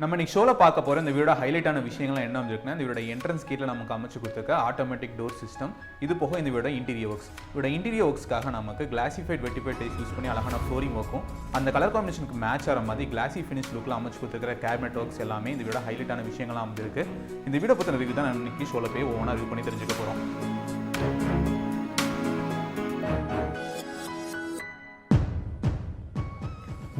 நம்ம இன்னைக்கு ஷோல பார்க்க போற இந்த வீடியோட ஹைலைட்டான விஷயங்கள் என்ன இருக்குன்னா, இந்த வீடியோட என்ட்ரன்ஸ் கேட்ல நமக்கு அமைச்சு கொடுத்திருக்க ஆட்டோமேட்டிக் டோர் சிஸ்டம். இது போக இந்த வீடியோட இன்டீரியர் ஒர்க்ஸ். இதோட இன்டீரியர் ஒர்க்ஸ்க்காக நமக்கு கிளாசிஃபைட் வெட்டிஃபைட் டைல்ஸ் யூஸ் பண்ணி அழகான ஃப்ளோரிங் ஒர்க்கும், அந்த கலர் காம்பினேஷனுக்கு மேட்ச் ஆகிற மாதிரி கிளாசி ஃபினிஷ் லுக்ல அமைச்சு கொடுத்திருக்கிற கேபினட் ஒர்க்ஸ் எல்லாமே இந்த வீடியோட ஹைலைட்டான விஷயங்கள்லாம் அமைஞ்சிருக்கு. இந்த வீடியோ பத்தின ரிவ்யூ தான் நம்ம இன்னைக்கு ஷோல போய் ஓனா ரிவ்யூ பண்ணி தெரிஞ்சுக்க போறோம்.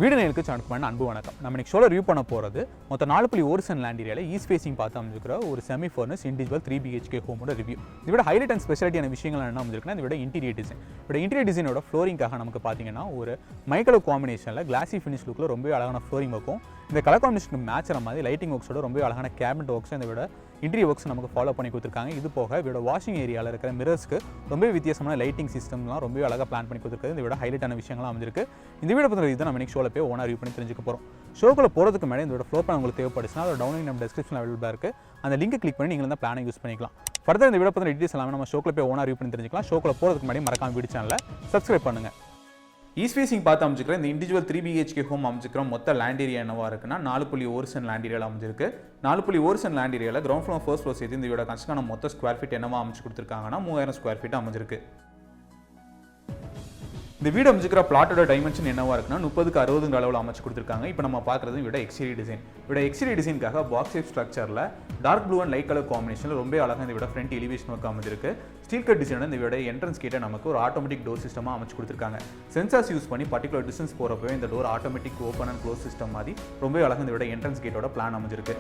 வீடு நேருக்கு சான்ஸ் அன்பு வணக்கம். நம்ம இன்னைக்கு ஷோல ரிவ்யூ பண்ண போகிறது மொத்தம் 4.1 சென்ட் லேண்ட் ஏரியாவில் ஈஸ்ட் ஃபேசிங் பார்த்து அமைஞ்சிருக்கிற ஒரு செமி ஃபர்னஸ் இண்டிவிஜுவல் 3 BHK ஹோமோட ரிவ்யூ. இதோட ஹைலைட் அண்ட் ஸ்பெஷாலிட்டியான விஷயங்கள் என்ன அமைஞ்சிருக்குன்னா, இதோட இன்டீரியர் டிசைன். இதோட இன்டீரியர் டிசைனோட ஃப்ளோரிங்காக நமக்கு பார்த்தீங்கன்னா ஒரு மைக்கலோ காம்பினேஷனில் கிளாசி ஃபினிஷ் லுக்கில் ரொம்ப அழகான ஃப்ளோரிங் இருக்கும். இந்த கலர் காம்பினேஷனுக்கு மேட்ச் ஆகிற மாதிரி லைட்டிங் ஒர்க்ஸோட ரொம்ப அழகான கேபினட் ஒர்க்ஸ் இந்த விட இன்டீரியர் ஒர்க்ஸ் நமக்கு ஃபாலோ பண்ணி கொடுத்துருக்காங்க. இது போக இதோட வாஷிங் ஏரியாவில் இருக்கிற மிரர்ஸ்க்கு ரொம்ப வித்தியாசமான லைட்டிங் சிஸ்டம்லாம் ரொம்ப அழகாக பிளான் பண்ணி கொடுத்துருக்காது. இந்த விட ஹைலைட்டான விஷயங்கள்லாம் அமைஞ்சிருக்கு. இந்த வீடியோ பற்றி இதை நம்ம இன்னைக்கு ஷோல போய் ஓனா ரிவ்யூ பண்ணி தெரிஞ்சுக்க போகிறோம். ஷோக்குள்ள போகிறதுக்கு முன்னாடி இதோட ஃப்ளோர் பிளான் உங்களுக்கு தேவைப்படுச்சுன்னா அதோட டவுன்லைன் நம்ம டிஸ்கிரிப்ஷன் அவைலபிளாக இருக்குது. அந்த லிங்க் கிளிக் பண்ணி நீங்கள் தான் பிளானை யூஸ் பண்ணிக்கலாம். ஃபர்தர் இந்த வீடியோ பற்றி டீட்டெயில்ஸ் எல்லாமே நம்ம ஷோக்குள்ள போய் ஓனா ரிவ்யூ பண்ணி தெரிஞ்சுக்கலாம். ஷோக்குள்ள போகிறதுக்கு முன்னாடி மறக்காம வீடியோ சேனலை சப்ஸ்கிரைப் பண்ணுங்கள். ஈஸ்ட் ஃபேசிங் பார்த்து அமைச்சிருக்கிற இந்த இண்டிவிஜுவல் 3 BHK ஹோம் அமைச்சிருக்கிற மொத்த லேண்ட் ஏரியா என்னவா இருக்குன்னா 4.1 சென்ட் லேண்ட் ஏரியாவில் அமைஞ்சிருக்கு. 4.1 சென்ட் லேண்ட் ஏரியாவில் கிரவுண்ட் ஃப்ளோர் ஃபர்ஸ்ட் ஃப்ளோர் சேர்த்து இந்த வீட கன்ஸ்ட்ரக்ஷன் மொத்த ஸ்கொயர் ஃபீட் என்னவா அமைச்சு கொடுத்துருக்காங்கன்னா 3000 ஸ்கொயர் ஃபீட் அமைஞ்சிருக்கு. இந்த வீடு அமைச்சிருக்கிற பிளாட்டோட டைமென்ஷன் என்னவா இருக்குன்னா 30க்கு 60 அளவில் அமைச்சு கொடுத்துருக்காங்க. இப்போ நம்ம பார்க்குறது வீட எக்ஸ்டீரியர் டிசைன். வீட எக்ஸ்டீரியர் டிசைனுக்காக பாக்ஸ் ஷேப் ஸ்ட்ரக்சரில் dark blue and light colour காம்பினேஷனில் ரொம்ப அழகாக இந்த வீட ஃப்ரண்ட் எலிவேஷன் ஒர்க் அமைஞ்சிருக்கு. ஸ்டீல் கட் டிசைனோட இந்த வீட என்ட்ரன்ஸ் கேட்டை நமக்கு ஒரு ஆட்டோமேட்டிக் டோர் சிஸ்டமாக அமைச்சு கொடுத்துருக்காங்க. சென்சார்ஸ் யூஸ் பண்ணி பர்டிகுலர் டிஸ்டன்ஸ் போகிறப்பவே இந்த door automatic open and close system மாதிரி ரொம்ப அழகாக இந்த வீட என்ட்ரன்ஸ் கேட்டோட பிளான் அமைஞ்சிருக்கு.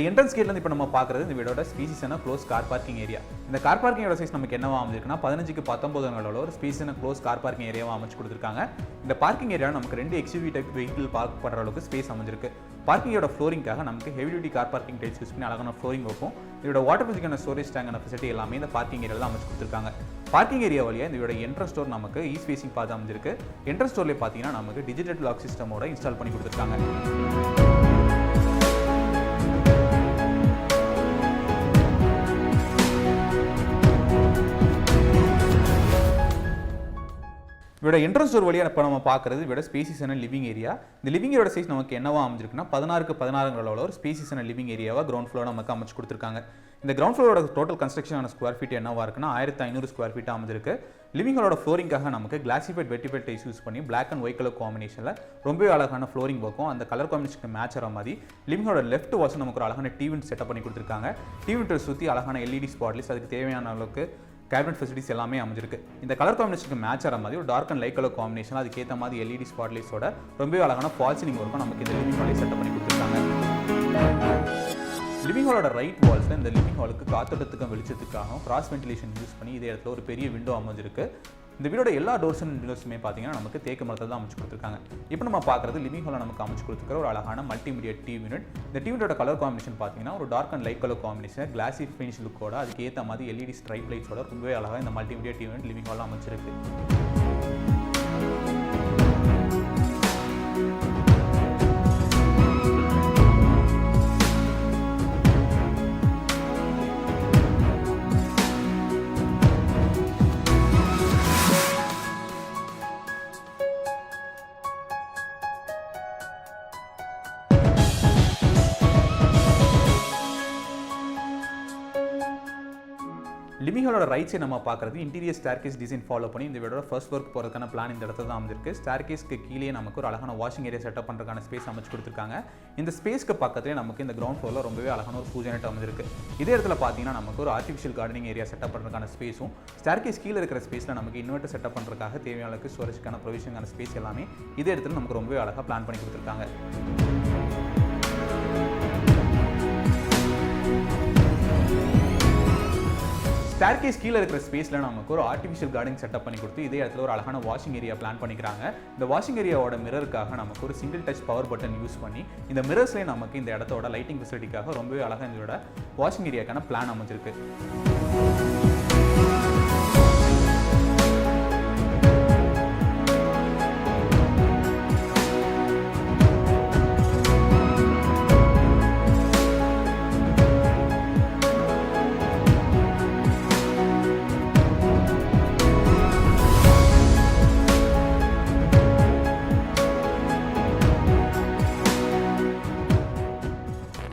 என்ட்ரன்ஸ் கேட்ல இப்போ நம்ம பார்க்குறது இந்த வீடோட ஸ்பேசியஸான க்ளோஸ் கார் பார்க்கிங் ஏரியா. இந்த கார் பார்க்கிங்கோட சைஸ் நமக்கு என்னவா அமைஞ்சிருக்குன்னா 15க்கு 19 ஒரு ஸ்பேசியஸான க்ளோஸ் கார் பார்க்கிங் ஏரியாவை அமைச்சு கொடுத்துருக்காங்க. இந்த பார்க்கிங் ஏரியா நமக்கு 2 XUV டைப் வெஹிக்கிள் பார்க் பண்ணுற அளவுக்கு ஸ்பேஸ் அமைஞ்சிருக்கு. பார்க்கிங்கோட ஃப்ளோரிங்காக நமக்கு heavy duty car parking tiles use பண்ணி அழகான ஃப்ளோரிங் வைக்கும். இதோட வாட்டர் ஃபிசிக்கான ஸ்டோரேஜ் டேங்கான ஃபெசிலிட்டி எல்லாமே இந்த பார்க்கிங் ஏரியாவில் அமைச்சு கொடுத்துருக்காங்க. பார்க்கிங் ஏரியா வழியாக இந்த வீட என்ட்ரன்ஸ் ஸ்டோர் நமக்கு ஈஸ்ட் ஃபேசிங் பார்த்து அமைஞ்சிருக்கு. என்ட்ரன்ஸ் ஸ்டோர்லேயே பார்த்தீங்கன்னா நமக்கு டிஜிட்டல் லாக் சிஸ்டமோட இன்ஸ்டால் பண்ணி கொடுத்துருக்காங்க. இதோட என்ட்ரன்ஸ் டோர் வழியாக இப்போ நம்ம பார்க்குறது இதோட ஸ்பேசியஸான லிவிங் ஏரியா. இந்த லிவிங் ஏரியோட சைஸ் நமக்கு என்னவா அமைஞ்சிருக்குன்னா 16க்கு 16 அளவில் ஒரு ஸ்பேசியஸான லிவிங் ஏரியாவாக கிரவுண்ட் ஃப்ளோர் நமக்கு அமைச்சு கொடுத்துருக்காங்க. இந்த கிரவுண்ட் ஃப்ளோரோட டோட்டல் கன்ஸ்ட்ரக்ஷனான ஸ்கொயர் ஃபீட் என்னவா இருக்குன்னா 1500 ஸ்கொயர் ஃபீட் அமைஞ்சிருக்கு. லிவிங் ஹாலோட ஃப்ளோரிங்காக நமக்கு கிளாசிஃபைட் வெட்டிஃபைட் டைல்ஸ் யூஸ் பண்ணி பிளாக் அண்ட் ஒயிட் கலர் காம்பினேஷனில் ரொம்ப அழகான ஃப்ளோரிங் ஒர்க்கும், அந்த கலர் காம்பினேஷனுக்கு மேட்ச் ஆகிற மாதிரி லிவிங் ஹாலோட லெஃப்ட் வாசல் நமக்கு ஒரு அழகான டிவி செட்டப் பண்ணி கொடுத்துருக்காங்க. டிவி சுற்றி அழகான LED ஸ்பாட்லிஸ், அதுக்கு தேவையான அளவுக்கு கேபினட் ஃபெசிலிட்டிஸ் எல்லாமே அமைஞ்சிருக்கு. இந்த கலர் காம்பினேஷனுக்கு மேட்ச் ஆகிற மாதிரி ஒரு dark and light colour combination, அதுக்கேற்ற மாதிரி LED ஸ்பாட்லைட்ஸோட ரொம்ப அழகான ஃபால் சீலிங் ஒர்க்கும் நமக்கு இந்த லிவிங் ஹாலை செட்டப் பண்ணி கொடுத்துருக்காங்க. லிவிங் ஹாலோட ரைட் வால்ஸில் இந்த லிவிங் ஹாலுக்கு காத்தோட்டத்துக்கும் வெளிச்சத்துக்காகவும் கிராஸ் வென்டிலேஷன் யூஸ் பண்ணி இதே இடத்துல ஒரு பெரிய விண்டோ அமைஞ்சிருக்கு. இந்த வீடோட எல்லா டோர்ஸ் அண்ட் விண்டோஸுமே பார்த்தீங்கன்னா நமக்கு தேக்கு மரத்தில் தான் அமைச்சு கொடுத்துருக்காங்க. இப்போ நம்ம பார்க்குறது லிவிங் ஹாலில் நமக்கு அமைச்சு கொடுத்துருக்கிற ஒரு அழகான மல்டிமீடியா டிவி யூனிட். இந்த டிவியோட கலர் காம்பினேஷன் பார்த்தீங்கன்னா ஒரு dark and light colour combination, classy finish லுக்கோட அதுக்கு ஏற்ற மாதிரி LED ஸ்ட்ரைப் லைட்ஸோட ரொம்பவே அழகாக இந்த மல்டிமீடியா டிவி யூனிட் லிவிங் ஹாலில் அமைச்சிருக்கு. லிவிங் ஹாலோட ரைட் சைடு நம்ம பார்க்குறது இன்டீரியர் ஸ்டேர்கேஸ் டிசைன் ஃபாலோ பண்ணி இந்த வீடோட ஃபர்ஸ்ட் ஒர்க் போகிறதுக்கான பிளான் இந்த இடத்துல தான் அமைஞ்சிருக்கு. ஸ்டேர்கேஸ்க்கு கீழே நமக்கு ஒரு அழகான வாஷிங் ஏரியா செட்டப் பண்ணுறதுக்கான ஸ்பேஸ் அமைச்சு கொடுத்துருக்காங்க. இந்த ஸ்பேஸ்க்கு பக்கத்துலேயே நமக்கு இந்த கிரவுண்ட் ஃப்ளோரில் ரொம்பவே அழகான ஒரு பூஜை நெட் அமைஞ்சிருக்கு. இதே இடத்துல பார்த்தீங்கன்னா நமக்கு ஒரு ஆர்டிஃபிஷியல் கார்டனிங் ஏரியா செட்டப் பண்ணுறதுக்கான ஸ்பேஸும், ஸ்டேர்கேஸ் கீழே இருக்கிற ஸ்பேஸில் நமக்கு இன்வெர்ட்டர் செட்டப் பண்ணுறதுக்காக தேவையான அளவுக்கு ஸ்டோரேஜ்க்கான ப்ரொவிஷனுக்கான ஸ்பேஸ் எல்லாமே இதே இடத்துல நமக்கு ரொம்பவே அழகாக பிளான் பண்ணி கொடுத்துருக்காங்க. ஸ்டேர்கேஸ் கீழே இருக்கிற ஸ்பேஸில் நமக்கு ஒரு ஆர்டிஃபிஷியல் கார்டனிங் செட்டப் பண்ணி கொடுத்து இதே இடத்துல ஒரு அழகான வாஷிங் ஏரியா பிளான் பண்ணிக்கிறாங்க. இந்த வாஷிங் ஏரியாவோட மிரருக்காக நமக்கு ஒரு single touch power button use பண்ணி இந்த மிரர்ஸ்லேயே நமக்கு இந்த இடத்தோட லைட்டிங் ஃபெசிலிட்டிக்காக ரொம்பவே அழகாக இதோட வாஷிங் ஏரியாக்கான பிளான் அமைஞ்சிருக்கு.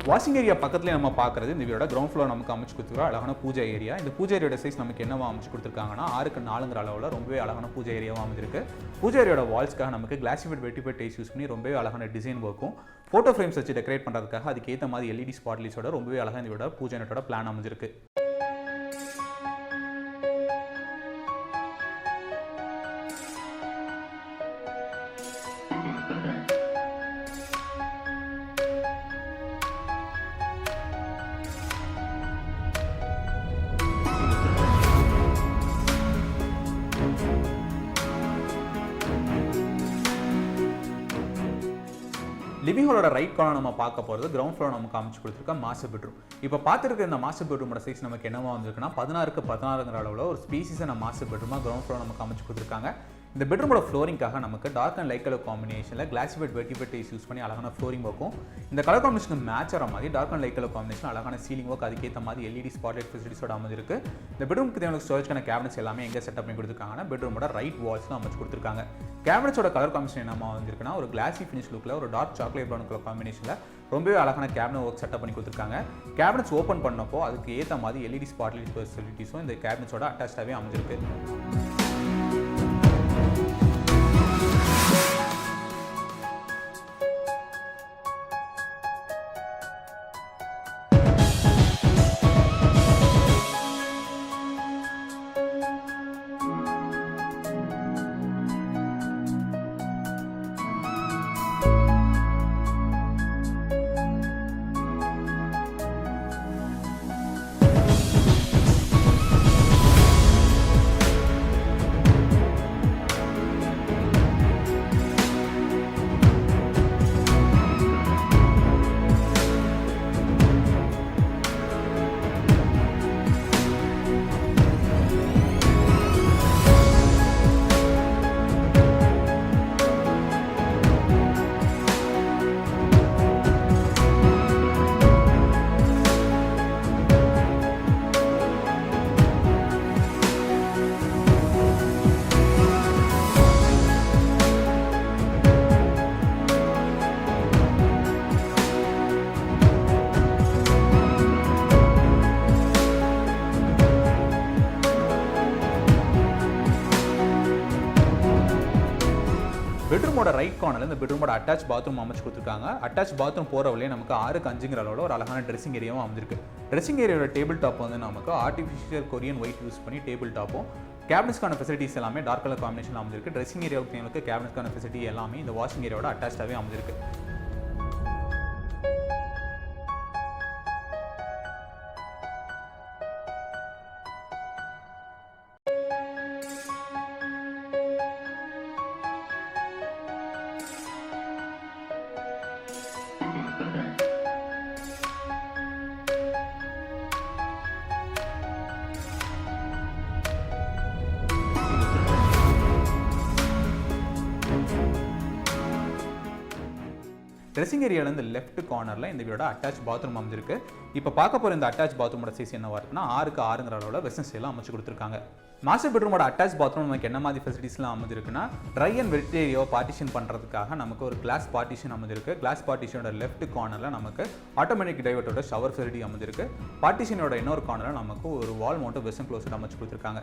வாஷிங் ஏரியா பக்கத்துலேயே நம்ம பார்க்குறது இந்த வீடோட கிரவுண்ட் ஃப்ளோர் நமக்கு அமைச்சு கொடுத்துருக்கோம் அழகான பூஜை ஏரியா. இந்த பூஜை ஏரியோட சைஸ் நமக்கு என்னவா அமைச்சு கொடுத்துருக்காங்கன்னா 6x4 அளவில் ரொம்பவே அழகான பூஜை ஏரியாவாக அமைஞ்சிருக்கு. பூஜை ஏரியோட வால்ஸ்க்காக நமக்கு கிளாசிஃபைட் வெட்டிஃபைட் டைல்ஸ் யூஸ் பண்ணி ரொம்பவே அழகான டிசைன் ஒர்க்கும் ஃபோட்டோ ஃப்ரேம்ஸ் வச்சு டெக்கரேட் பண்ணுறதுக்காக அதுக்கேற்ற மாதிரி LED ஸ்பாட்லைட்ஸோட ரொம்பவே அழகாக இந்த வீடோட பூஜை நட்டோட பிளான் அமைஞ்சிருக்கு. லிவிங் ஹாலோட ரைட் கார்னர் நம்ம பார்க்க போகிறது கிரவுண்ட் ஃப்ளோர் நமக்கு அமைச்சு கொடுத்துருக்க மாஸ்டர் பெட்ரூம். இப்போ பார்த்துருக்க இந்த மாஸ்டர் பெட்ரூமோட சைஸ் நமக்கு என்னவா வந்திருக்குன்னா 16x16 அளவில் ஒரு ஸ்பீசிஸான மாஸ்டர் பெட்ரூமாக கிரவுண்ட் ஃப்ளோர் நமக்கு அமைச்சு கொடுத்துருக்காங்க. இந்த பெட்ரூமோட ஃப்ளோரிங்காக நமக்கு டார்க் அண்ட் லைட் கலர் காம்பினேஷனில் கிளாசிஃபைட் வெட்டிஃபைட் டைல்ஸ் யூஸ் பண்ணி அழகான ஃப்ளோரிங் ஒர்க்கும் இந்த கலர் காம்பினேஷன் மேட்ச் ஆகிற மாதிரி dark and light colour combination அழகான சீலிங் ஒர்க் அதுக்கேற்ற மாதிரி LED ஸ்பாட்லைட் ஃபெசிலிட்டிஸோட அமைஞ்சிருக்கு. இந்த பெட்ரூமுக்கு தேவையான ஸ்டோரேஜ்க்கான கேபினட்ஸ் எல்லாமே எங்கே செட்டப் பண்ணி கொடுத்துருக்காங்கன்னா பெட்ரூமோட ரைட் வால்ஸில் அமைச்சு கொடுத்துருக்காங்க. கேபினட்ஸோட கலர் காம்பினேஷன் என்னமா வந்துருக்குன்னா ஒரு கிளாசி ஃபினிஷ் லுக்கில் ஒரு டார்க் சாக்லேட் ப்ரௌன் கலர் காம்பினேஷனில் ரொம்பவே அழகான கேபினட் ஒர்க் செட்டப் பண்ணி கொடுத்துருக்காங்க. கேபினட்ஸ் ஓப்பன் பண்ணப்போ அதுக்கு ஏற்ற மாதிரி LED ஸ்பாட்லைட் ஃபெசிலிட்டிஸும் இந்த கேபினட்ஸோட அட்டாச்சாகவே அமைஞ்சிருக்கு. பெட்ரூமோட ரைட் கார்னரில் இந்த பெட்ரூமோட அட்டாச் பாத்ரூம் அமைச்சு கொடுத்துருக்காங்க. அட்டாச் பாத்ரூம் போகிற வழியே நமக்கு 6x5 அளவில் ஒரு அழகான ட்ரெஸ்ஸிங் ஏரியாவும் அமைஞ்சிருக்கு. ட்ரெஸ்ஸிங் ஏரியாவோட டேபிள் டாப் வந்து நமக்கு ஆர்டிஃபிஷியல் கொரியன் ஒயிட் யூஸ் பண்ணி டேபிள் டாப்பும் கேபினட்ஸ்க்கான ஃபெசிலிட்டிஸ் எல்லாமே டார்க் கலர் காம்பினேஷன் அமைஞ்சிருக்கு. ட்ரெஸ்ஸிங் ஏரியாவுக்கு கேபினட்ஸ்க்கான ஃபெசிலிட்டி எல்லாமே இந்த வாஷிங் ஏரியாவோட அட்டாச்சாகவே அமைஞ்சிருக்கு. ட்ரெஸ்ஸிங் ஏரியாவில் இந்த லெஃப்ட் கார்னரில் இந்த வீடோட அட்டாச் பாத்ரூம் அமைஞ்சிருக்கு. இப்போ பார்க்க போகிற இந்த அட்டாச் பாத்ரூமோட சைஸ் என்னவா இருக்குன்னா 6x6 அளவில் வெஸ்டர்ன் ஸ்டைலில் அமைச்சு கொடுத்துருக்காங்க. மாஸ்டர் பெட்ரூமோட அட்டாச் பாத்ரூம் நமக்கு என்ன மாதிரி ஃபெசிலிட்டிஸ்லாம் அமைஞ்சிருக்குன்னா ட்ரை அண்ட் வெட் ஏரியாவை பார்ட்டிஷன் பண்ணுறதுக்காக நமக்கு ஒரு கிளாஸ் பார்ட்டிஷன் அமைஞ்சிருக்கு. கிளாஸ் பார்ட்டிஷனோட லெஃப்ட் கார்னரில் நமக்கு ஆட்டோமேட்டிக் டைவர்ட்டோட ஷவர் ஃபெசிலிட்டி அமைஞ்சிருக்கு. பார்ட்டிஷனோட இன்னொரு கார்னரில் நமக்கு ஒரு வால் மவுண்ட் வெஸ்டர்ன் க்ளோசட் அமைச்சு கொடுத்துருக்காங்க.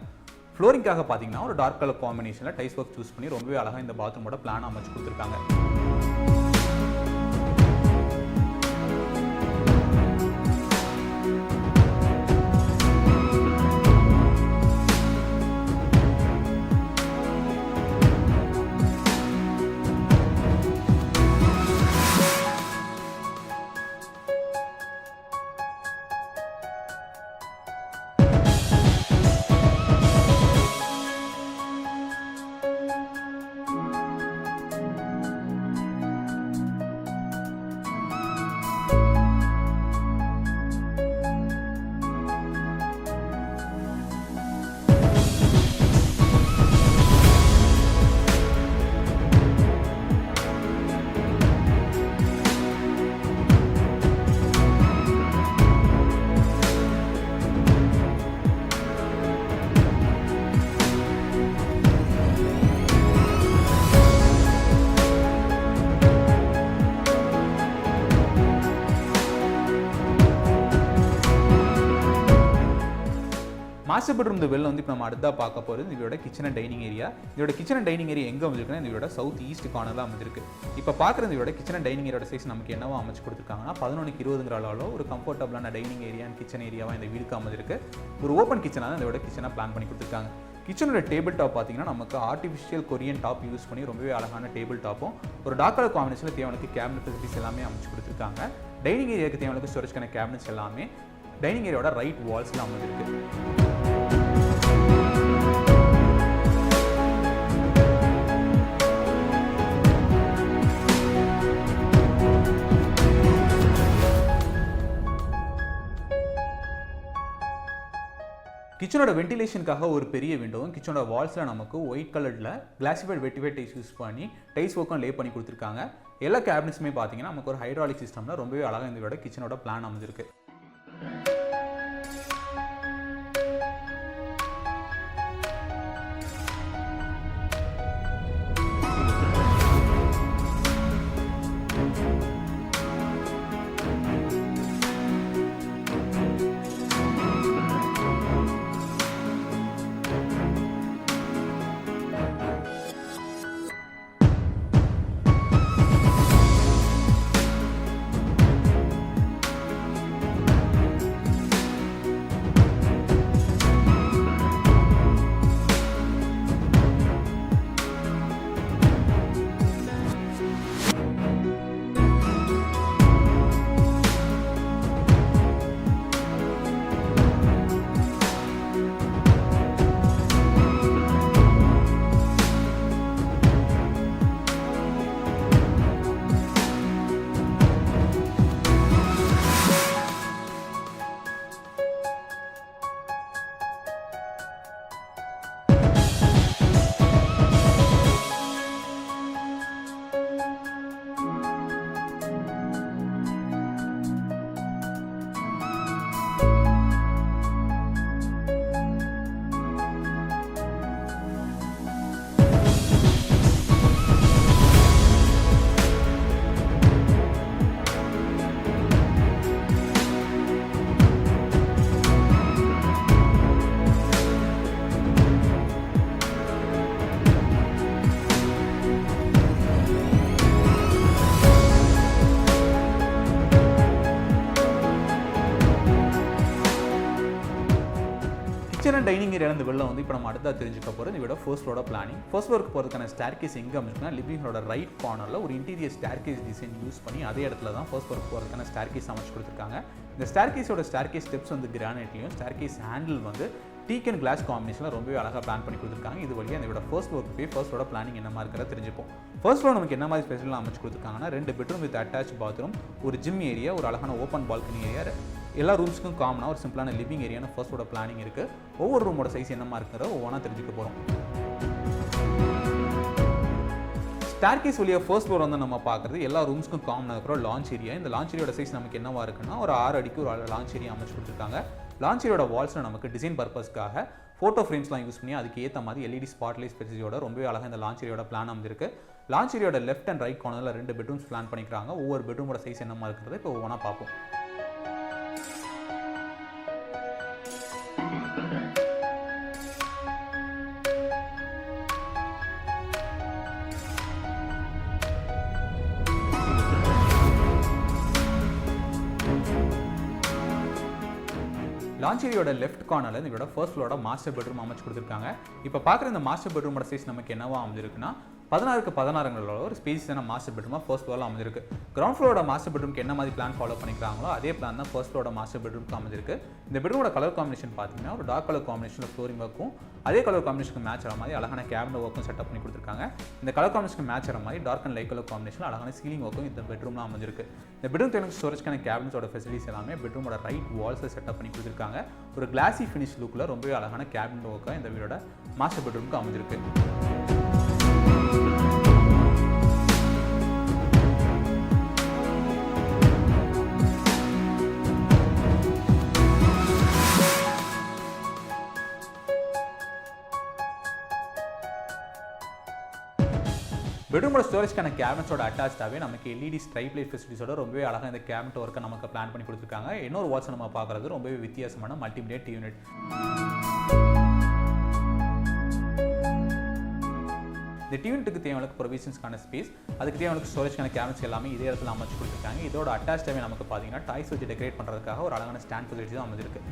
ஃப்ளோரிங்காக பார்த்தீங்கன்னா ஒரு டார்க் கலர் காம்பினேஷனில் டைல்ஸ் ஒர்க் சூஸ் பண்ணி ரொம்பவே அழகாக இந்த பாத்ரூமோட பிளான் அமைச்சு கொடுத்துருக்காங்க. மாஸ்டர் பெட்ரூம் இந்த வெளில வந்து இப்போ நம்ம அடுத்தா பார்க்க போகிறது இதோட கிச்சன் அண்ட் டைனிங் ஏரியா. இதோட கிச்சன் அண்ட் டைனிங் ஏரியா எங்கே அமைஞ்சிருக்குன்னா இதோட சவுத் ஈஸ்ட் கார்னரில் அமைஞ்சிருக்கு. இப்போ பார்க்குறது இதோட கிச்சன் அண்ட் டைனிங் ஏரியோட சைஸ் நமக்கு என்னவா அமைச்சு கொடுத்துருக்காங்கன்னா 11x20 அளவில் ஒரு கம்ஃபர்டபுளான டைனிங் ஏரியா அண்ட் கிச்சன் ஏரியாவாக இந்த வீடுக்கு அமைஞ்சிருக்கு. ஒரு ஓப்பன் கிச்சனாக தான் இதோட கிச்சனாக பிளான் பண்ணி கொடுத்துருக்காங்க. கிச்சனோட டேபிள் டாப் பார்த்தீங்கன்னா நமக்கு ஆர்டிஃபிஷியல் கொரியன் டாப் யூஸ் பண்ணி ரொம்பவே அழகான டேபிள் டாப்பும் ஒரு டார்க் கலர் காம்பினேஷனில் தேவையான கேபினட் ஃபெசிலிட்டிஸ் எல்லாமே அமைச்சு கொடுத்துருக்காங்க. டைனிங் ஏரியாவுக்கு தேவையான ஸ்டோரேஜ்க்கான கேபினட்ஸ் எல்லாமே டைனிங் ஏரியாவோட ரைட் வால்ஸில் அமைஞ்சிருக்கு. கிச்சனோட வென்டிலேஷனுக்காக ஒரு பெரிய விண்டோவும் கிச்சனோட வால்ஸில் நமக்கு ஒயிட் கலரில் கிளாசிஃபைட் வெட்டிஃபைட் டைல்ஸ் யூஸ் பண்ணி டைல்ஸ் ஒர்க்கும் லே பண்ணி கொடுத்துருக்காங்க. எல்லா கேபினட்ஸுமே பார்த்தீங்கன்னா நமக்கு ஒரு ஹைட்ராலிக் சிஸ்டமில் ரொம்பவே அழகாக இந்த கிச்சனோட பிளான் அமைஞ்சிருக்கு. கிச்சன் அண்ட் டைனிங் ஏரியா வெளில வந்து இப்போ நம்ம அடுத்தா தெரிஞ்சுக்க போகிறது இதோட ஃபர்ஸ்ட் ஃப்ளோரோட பிளானிங். ஃபர்ஸ்ட் ஃப்ளோருக்கு போகிறதுக்கான ஸ்டேர்கேஸ் எங்கே அமைச்சுன்னா லிவிங் ஹாலோட ரைட் கார்னரில் ஒரு இன்டீரியர் ஸ்டேர்கேஸ் டிசைன் யூஸ் பண்ணி அதே இடத்துல தான் ஃபர்ஸ்ட் ஃப்ளோருக்கு போகிறதுக்கான ஸ்டேர்கேஸ் அமைச்சு கொடுத்துருக்காங்க. இந்த ஸ்டேர்கேஸ் ஸ்டெப்ஸ் வந்து கிரானைட்லையும் ஸ்டேர்கேஸ் ஹேண்டில் வந்து டீக் அண்ட் கிளாஸ் காம்பினேஷனில் ரொம்பவே அழகாக பிளான் பண்ணி கொடுத்துருக்காங்க. இது வழியாக இதோட ஃபர்ஸ்ட் ஃப்ளோருக்கு போய் ஃபர்ஸ்ட் ஃப்ளோரோட பிளானிங் என்ன மாதிரி இருக்கிறத தெரிஞ்சுப்போம். ஃபர்ஸ்ட் ஃப்ளோர் நமக்கு என்ன மாதிரி ஸ்பெஷலாக அமைச்சு கொடுத்துருக்காங்கன்னா 2 பெட்ரூம் வித் அட்டாச் பாத்ரூம், ஒரு ஜிம் ஏரியா, ஒரு அழகான ஓப்பன் பால்கனி ஏரியா, எல்லா ரூம்ஸ்க்கும் காமனாக ஒரு சிம்பிளான லிவிங் ஏரியான ஃபர்ஸ்ட் ஃப்ளோரோட பிளானிங் இருக்குது. ஒவ்வொரு ரூமோட சைஸ் என்னமா இருக்கிறத ஒவ்வொன்றா தெரிஞ்சுக்க போகிறோம். ஸ்டேர்கேஸ் வழியாக ஃபர்ஸ்ட் ஃப்ளோர் வந்து நம்ம பார்க்குறது எல்லா ரூம்ஸ்க்கும் காமனாக இருக்கிற லான்ச் ஏரியா. இந்த லான்ச் ஏரியோட சைஸ் நமக்கு என்னவா இருக்குன்னா ஒரு 6 அடிக்கு ஒரு லான்ச் ஏரியா அமைச்சு கொடுத்துருக்காங்க. லான்ச் ஏரியோட வால்ஸில் நமக்கு டிசைன் பர்பஸ்க்காக ஃபோட்டோ ஃப்ரேம்ஸ்லாம் யூஸ் பண்ணி அதுக்கு ஏற்ற மாதிரி எல்இடி ஸ்பாட்லைட் ஸ்பெசியோட ரொம்பவே அழகாக இந்த லான்ச் ஏரியோட பிளான் அமைஞ்சிருக்கு. லான்ச் ஏரியோட லெஃப்ட் அண்ட் ரைட் கார்னரில் 2 பெட்ரூம்ஸ் பிளான் பண்ணிக்கிறாங்க. ஒவ்வொரு பெட்ரூமோட சைஸ் என்னமா இருக்கிறது இப்போ ஒவ்வொன்றா பார்ப்போம். லான்ச் ஏரியோட லெஃப்ட் கார்னரில் இதோட ஃபர்ஸ்ட் ஃப்ளோரோட மாஸ்டர் பெட்ரூம் அமைச்சு கொடுத்துருக்காங்க. இப்போ பார்க்குற இந்த மாஸ்டர் பெட்ரூமோட சைஸ் நமக்கு என்னவா அமைஞ்சிருக்குன்னா 16x16 ஒரு ஸ்பேஸான மாஸ்டர் பெட்ரூமாக ஃபர்ஸ்ட் ஃப்ளோரில் அமைஞ்சிருக்கு. கிரவுண்ட் ஃப்ளோரோட மாஸ்டர் பெட்ரூம்க்கு என்ன மாதிரி பிளான் ஃபாலோ பண்ணிக்கிறாங்களோ அதே பிளான் தான் ஃபர்ஸ்ட் ஃப்ளோரோட மாஸ்டர் பெட்ரூம்க்கு அமைஞ்சிருக்கு. இந்த பெட்ரூமோட கலர் காம்பினேஷன் பார்த்தீங்கன்னா ஒரு டார்க் கலர் காம்பினேஷனில் ஃப்ளோரிங் ஒர்க்கும் அதே கலர் காம்பினேஷனுக்கு மேட்ச் ஆகிற மாதிரி அழகான கேபினட் ஒர்க்கும் செட்டப் பண்ணி கொடுத்துருக்காங்க. இந்த கலர் காம்பினேஷனுக்கு மேட்ச் ஆகிற மாதிரி dark and light colour combination அழகான சீலிங் ஒர்க்கும் இந்த பெட்ரூமில் அமைஞ்சிருக்கு. இந்த பெட்ரூம் தேவையான ஸ்டோரேஜ்க்கான கேபினட்ஸோட ஃபெசிலிட்டிஸ் எல்லாமே பெட்ரூமோட ரைட் வால்ஸை செட்டப் பண்ணி கொடுத்துருக்காங்க. ஒரு கிளாசி ஃபினிஷ் லுக்கில் ரொம்பவே அழகான கேபினட் ஒர்க்காக இந்த வீடோட மாஸ்டர் பெட்ரூமுக்கு அமைஞ்சிருக்கு. பெட்ரூமோட ஸ்டோரேஜ்க்கான கேபினட்ஸோட அட்டாச்சாகவே நமக்கு எல்இடி ஸ்ட்ரைப் லைட் ஃபெசிலிட்டிஸோட ரொம்பவே அழகாக இந்த கேபினட் ஒர்க்கை நமக்கு பிளான் பண்ணி கொடுத்துருக்காங்க. இன்னொரு வாட்ச் நம்ம பார்க்குறது ரொம்பவே வித்தியாசமான மல்டிமீடியா டிவி யூனிட். இந்த டிவி யூனிட்டுக்கு தேவையான ப்ரொவிஷன்ஸ்க்கான ஸ்பேஸ், அதுக்கு தேவையான ஸ்டோரேஜ்க்கான கேபினட்ஸ் எல்லாமே இதே இடத்துல அமைச்சு கொடுத்துருக்காங்க. இதோட அட்டாச்சாகவே நமக்கு பார்த்தீங்கன்னா டாய்ஸ் வச்சு டெக்கரேட் பண்ணுறதுக்காக ஒரு அழகான ஸ்டாண்ட் ஃபெசிலிட்டி தான் அமைஞ்சிருக்கு.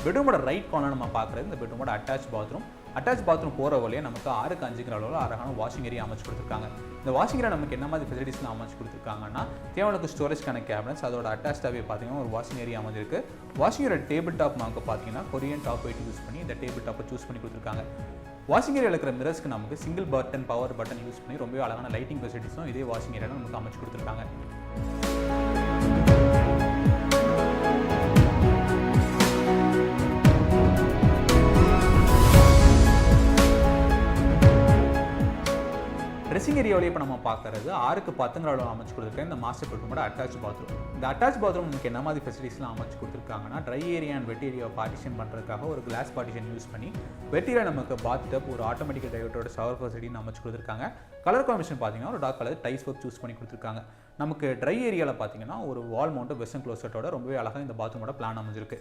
பெட்ரூமோட ரைட் கார்னர் நம்ம பார்க்குறது இந்த பெட்ரூமோட அட்டாச் பாத்ரூம் போகிற வழியே நமக்கு 6க்கு 5ங்கிற அளவில் அழகான வாஷிங் ஏரியா அமைச்சு கொடுத்துருக்காங்க. இந்த வாஷிங் ஏரியா நமக்கு என்ன மாதிரி ஃபெசிலிட்டிஸ்லாம் அமைச்சு கொடுத்துருக்காங்கன்னா தேவையான ஸ்டோரேஜ்க்கான கேபினட்ஸ், அதோட அட்டாச்சாகவே பார்த்தீங்கன்னா ஒரு வாஷிங் ஏரியா அமைஞ்சிருக்கு. வாஷிங் ஏரியா டேபிள் டாப் நமக்கு பார்த்தீங்கன்னா கொரியன் டாப் வெயிட் யூஸ் பண்ணி இந்த டேபிள் டாப்பை சூஸ் பண்ணி கொடுத்துருக்காங்க. வாஷிங் ஏரியாவில் இருக்கிற மிரர்ஸ்க்கு நமக்கு single button power button use பண்ணி ரொம்பவே அழகான லைட்டிங் ஃபெசிலிட்டிஸும் இதே வாஷிங் ஏரியாவில் நமக்கு அமைச்சு கொடுத்துருக்காங்க. ட்ரெஸ்ஸிங் ஏரியாவிலே இப்போ நம்ம பார்க்குறது 6க்கு 10ங்கிற அளவில் அமைச்சு கொடுத்துருக்கேன் இந்த மாஸ்டர் பெட்ரூமோட அட்டாச் பாத்ரூம். இந்த அட்டாச் பாத்ரூம் நமக்கு என்ன மாதிரி ஃபெசிலிட்டிஸ்லாம் அமைச்சு கொடுத்துருக்காங்கன்னா dry area and wet area partition பண்ணுறதுக்காக ஒரு கிளாஸ் பார்ட்டிஷன் யூஸ் பண்ணி வெட் ஏரியா நமக்கு பாத் டப், ஒரு ஆட்டோமேட்டிக் டைவர்ட்டோட ஷவர் ஃபெசிலிட்டின்னு அமைச்சு கொடுத்துருக்காங்க. கலர் காம்பினேஷன் பார்த்தீங்கன்னா ஒரு dark colour tiles work choose பண்ணி கொடுத்துருக்காங்க. நமக்கு ட்ரை ஏரியாவில் பார்த்தீங்கன்னா ஒரு வால் மவுண்ட் வெஸ்டர்ன் க்ளோசட்டோட ரொம்பவே அழகாக இந்த பாத்ரூமோட பிளான் அமைஞ்சிருக்கு.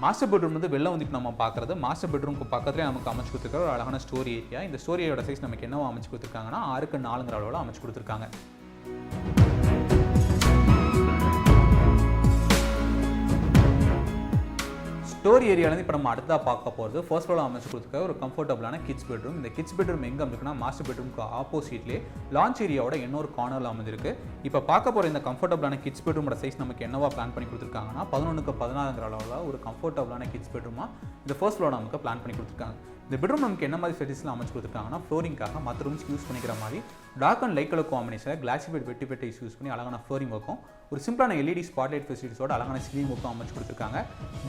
மாஸ்டர் பெட்ரூம் வந்து வெளில வந்துட்டு நம்ம பார்க்குறது மாஸ்டர் பெட்ரூம்க்கு பக்கத்துலேயே நமக்கு அமைச்சு கொடுத்துருக்க ஒரு அழகான ஸ்டோரி ஏரியா. இந்த ஸ்டோரி ஏரியோட சைஸ் நமக்கு என்னவோ அமைச்சு கொடுத்துருக்காங்கன்னா 6க்கு 4ங்கிற அளவில் அமைச்சு கொடுத்துருக்காங்க. ஸ்டோரி ஏரியாவிலேருந்து இப்போ நம்ம அடுத்ததாக பார்க்க போகிறது ஃபர்ஸ்ட் ஃப்ளோரில் அமைச்சு கொடுத்துருக்க ஒரு கம்ஃபர்டபுளான கிட்ஸ் பெட்ரூம். இந்த கிட்ஸ் பெட்ரூம் எங்கே அமைச்சுன்னா மாஸ்டர் பெட்ரூம்க்கு ஆப்போசிட்லேயே லான்ச் ஏரியாவோட இன்னொரு கார்னரில் அமைஞ்சிருக்கு. இப்போ பார்க்க போகிற இந்த கம்ஃபர்டபுளான கிட்ஸ் பெட்ரூமோட சைஸ் நமக்கு என்னவா பிளான் பண்ணி கொடுத்துருக்காங்கன்னா 11க்கு 16ங்கிற அளவில் ஒரு கம்ஃபர்டபுளான கிட்ஸ் பெட்ரூமாக இந்த ஃபர்ஸ்ட் ஃப்ளோரில் நமக்கு பிளான் பண்ணி கொடுத்துருக்காங்க. இந்த பெட்ரூம் நமக்கு என்ன மாதிரி ஃபெசிலிட்டிஸ்லாம் அமைச்சு கொடுத்துருக்காங்கன்னா ஃப்ளோரிங்காக மற்ற ரூம்ஸ் யூஸ் பண்ணிக்கிற மாதிரி டார்க் அண்ட் லைட் கலர் காம்பினேஷனில் கிளாசிஃபைட் வெட்டி யூஸ் பண்ணி அழகான ஃப்ளோரிங் ஒர்க்கும் ஒரு சிம்பிளான எல்இடி ஸ்பாட்லைட் ஃபெசிலிட்டிஸோட அழகான சீலிங் ஒர்க்கும் அமைச்சு கொடுத்துருக்காங்க.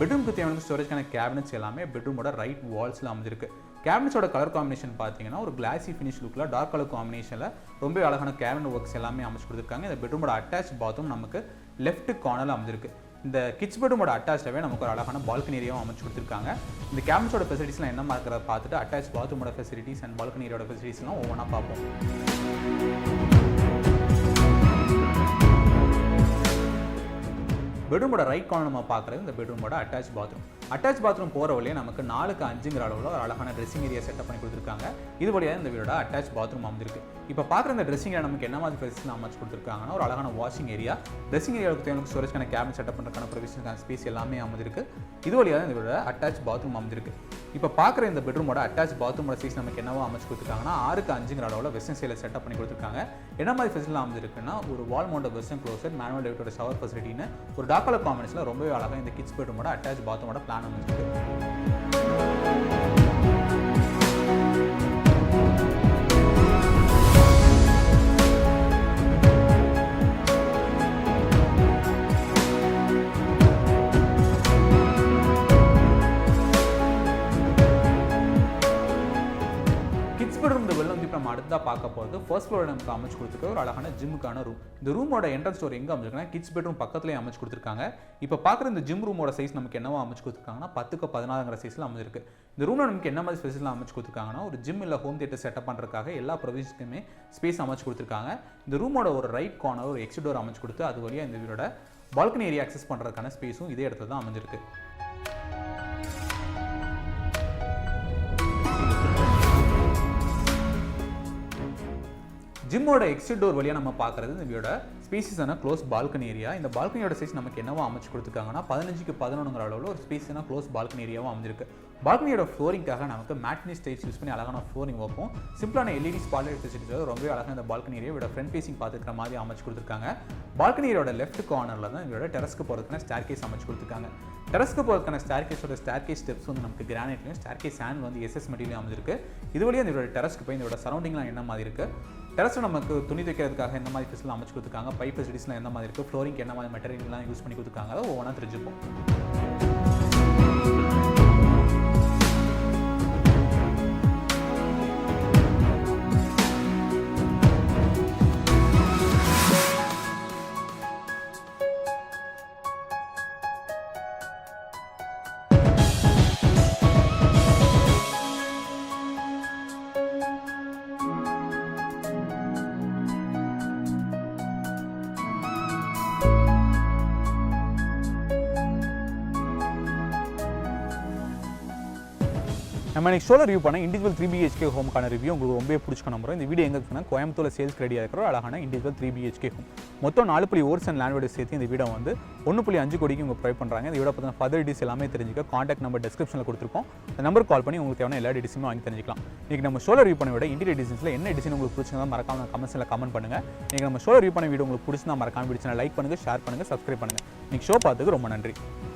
பெட்ரூம்க்கு தேவையான ஸ்டோரேஜ்க்கான கேபினட்ஸ் எல்லாமே பெட்ரூமோட ரைட் வால்ஸில் அமைஞ்சிருக்கு. கேபினட்ஸோட கலர் காம்பினேஷன் பார்த்தீங்கன்னா ஒரு கிளாசி ஃபினிஷ் லுக்கில் டார்க் கலர் காம்பினேஷனில் ரொம்ப அழகான கேபினட் ஒர்க்ஸ் எல்லாமே அமைச்சு கொடுத்துருக்காங்க. இந்த பெட்ரூமோட அட்டாச் பாத்ரூம் நமக்கு லெஃப்ட் கார்னரில் அமைஞ்சிருக்கு. இந்த கிட்ஸ் பெட்ரூமோட அட்டாச்சாகவே நமக்கு ஒரு அழகான பால்கனி ஏரியாவும் அமைச்சு கொடுத்துருக்காங்க. இந்த கேபினட்ஸோட ஃபெசிலிட்டிஸ்லாம் என்ன இருக்கிறத பார்த்துட்டு அட்டாச் பாத்ரூமோட ஃபெசிலிட்டிஸ் அண்ட் பால்கனி ஏரியாவோட ஃபெசிலிட்டிஸ்லாம் ஒவ்வொன்றா பார்ப்போம். பெட்ரூமோட ரைட் கார்னர் நம்ம பார்க்குறது இந்த பெட்ரூமோட அட்டாச் பாத்ரூம் போகிற வழியே நமக்கு 4க்கு 5ங்கிற அளவில் ஒரு அழகான ட்ரெஸ்ஸிங் ஏரியா செட்டப் பண்ணி கொடுத்துருக்காங்க. இது வழியாக இந்த வீடோட அட்டாச் பாத்ரூம் அமைஞ்சிருக்கு. இப்போ பார்க்குற இந்த ட்ரெஸ்ஸிங் ஏரியா நமக்கு என்ன மாதிரி ஃபெசிலிட்டிஸ் அமைச்சு கொடுத்துருக்காங்கன்னா ஒரு அழகான வாஷிங் ஏரியா, ட்ரெஸ்ஸிங் ஏரியாவுக்கு தேவையான ஸ்டோரேஜ்க்கான கேபினட் செட்டப் பண்ணுறதுக்கான ப்ரொவிஷனுக்கான ஸ்பேஸ் எல்லாமே அமைஞ்சிருக்கு. இது வழியாக இந்த வீடோட அட்டாச் பாத்ரூம் அமைஞ்சிருக்கு. இப்போ பார்க்குற இந்த பெட்ரூமோட அட்டாச் பாத்ரூமோட சைஸ் நமக்கு என்னவோ அமைச்சு கொடுத்துருக்காங்கன்னா 6க்கு 5ங்கிற அளவில் வெஸ்டர்ன் ஸ்டைலில் செட்டப் பண்ணி கொடுத்துருக்காங்க. என்ன மாதிரி ஃபெசிலிட்டி அமைஞ்சிருக்குன்னா ஒரு wall mount western closet, manual டைவர்ட்டோட ஷவர் ஃபெசிலிட்டின்னு ஒரு டார்க் கலர் காம்பினேஷனில் ரொம்பவே அழகாக இந்த கிட்ஸ் பெட்ரூமோட அட்டாச் பாத்ரூமோட பிளான் அமைஞ்சிருக்கு. நம்ம அடுத்ததாக பார்க்க போகிறது ஃபர்ஸ்ட் ஃப்ளோரில் நமக்கு அமைச்சு கொடுத்துருக்க ஒரு அழகான ஜிம்முக்கான ரூம். இந்த ரூமோட என்ட்ரன்ஸ் டோர் எங்கே அமைச்சிருக்காங்க கிட்ஸ் பெட்ரூம் பக்கத்துலேயே அமைச்சு கொடுத்துருக்காங்க. இப்போ பார்க்குற இந்த ஜிம் ரூமோட சைஸ் நமக்கு என்னவோ அமைச்சு கொடுத்துருக்காங்கன்னா 10க்கு 16ங்கிற சைஸில் அமைஞ்சிருக்கு. இந்த ரூமில் நமக்கு என்ன மாதிரி ஸ்பெஷலாக அமைச்சு கொடுத்துருக்காங்கன்னா ஒரு ஜிம் இல்லை ஹோம் தியேட்டர் செட்டப் பண்ணுறதுக்காக எல்லா ப்ரொவிஷனுக்குமே ஸ்பேஸ் அமைச்சு கொடுத்துருக்காங்க. இந்த ரூமோட ஒரு ரைட் கார்னர் ஒரு எக்ஸிட் டோர் அமைச்சு கொடுத்து அது வழியாக இந்த வீடோட பால்கனி ஏரியா அக்சஸ் பண்ணுறதுக்கான ஸ்பேஸும் இதே இடத்துல தான் அமைஞ்சிருக்கு. ஜிம்மோட எக்ஸிட் டோர் வழியாக நம்ம பார்க்குறது இந்த வீடோட ஸ்பேசியஸான க்ளோஸ் பால்கனி ஏரியா. இந்த பால்கனியோட சைஸ் நமக்கு என்னவா அமைச்சு கொடுத்துருக்காங்கன்னா 15க்கு 11ங்கிற அளவில் ஒரு ஸ்பேஸான க்ளோஸ் பால்கனி ஏரியாவும் அமைஞ்சிருக்கு. பால்கனியோட ஃப்ளோரிங்காக நமக்கு மேட்னிஸ் டைல்ஸ் யூஸ் பண்ணி அழகான ஃப்ளோரிங் வைப்போம். சிம்பிளான எல்இடி ஸ்பாட்லைட் ஃபெசிலிட்டியோட ரொம்பவே அழகாக இந்த பால்கனி ஏரியாவோட ஃப்ரண்ட் ஃபேசிங் பார்த்துக்கிற மாதிரி அமைச்சு கொடுத்துருக்காங்க. பால்கனி ஏரியாவோட லெஃப்ட் கார்னரில் தான் இதோட டெரஸ்க்கு போகிறதுக்கான ஸ்டேர்கேஸ் அமைச்சு கொடுத்துருக்காங்க. டெரஸ்க்கு போகிறதுக்கான ஸ்டேர்கேஸ் ஸ்டெப்ஸ் வந்து நமக்கு கிரானைட்லையும் ஸ்டேர்கேஸ் ஹேண்ட் வந்து எஸ்எஸ் மெட்டீரியல் அமைஞ்சிருக்கு. இது வழியாக இதோட டெரஸ்க்கு போய் இதோட சரௌண்டிங்லாம் என்ன மாதிரி இருக்குது, டெரஸில் நமக்கு துணி தைக்கிறதுக்காக எந்த மாதிரி ஃபெசிலிட்டி அமைச்சு கொடுத்துருக்காங்க, பைப் ஃபெசிலிட்டிஸ்லாம் எந்த மாதிரி இருக்குது, ஃப்ளோரிங் என்ன மாதிரி மெட்டீரியல்லாம் யூஸ் பண்ணி கொடுத்துருக்காங்க, அதை ஒவ்வொன்றா தெரிஞ்சுப்போம். நம்ம இன்னைக்கு ஷோவில் ரிவ்யூ பண்ண இண்டிவிஜுவல் 3BHK ஹோமுக்கான ரிவ்யூ உங்களுக்கு ரொம்பவே பிடிச்சிக்க நம்புறோம். இந்த வீடியோ எங்கே இருக்குன்னா கோயம்புத்தூர் சேல்ஸ் ரெடியாக இருக்கிற அழகான இண்டிவிஜுவல் 3BHK ஹோம். மொத்தம் 4 ஓர்ஸ் அண்ட் லேண்ட் சேர்த்து இந்த வீடியோ வந்து 1.5 கோடிக்கு உங்க ப்ரொவைட் பண்ணுறாங்க. இந்த வீடியோ பற்றின ஃபர்தர் டீடைல்ஸ் எல்லாமே தெரிஞ்சுக்க காண்டாக்ட் நம்பர் டிஸ்கிரிப்ஷனில் கொடுத்துருக்கோம். அந்த நம்பர் கால் பண்ணி உங்களுக்கு தேவையான எல்லா டிசைனுமே வாங்கி தெரிஞ்சிக்கலாம். இன்றைக்கி நம்ம ஷோவில் ரிவ்யூ பண்ண விட இன்டீரியர் டிசைன்ஸில் என்ன டிசைன் உங்களுக்கு பிடிச்சிருந்தா மறக்காம கமெண்ட்ஸில் கமெண்ட் பண்ணுங்கள். இன்றைக்கி நம்ம ஷோவில் ரிவ்யூ பண்ண வீடியோ உங்களுக்கு பிடிச்சிருந்தா மறக்காம பிடிச்சினா லைக் பண்ணுங்கள், ஷேர் பண்ணுங்கள், சப்ஸ்கிரைப் பண்ணுங்கள். இன்றைக்கி ஷோ பார்த்துக்கு ரொம்ப நன்றி.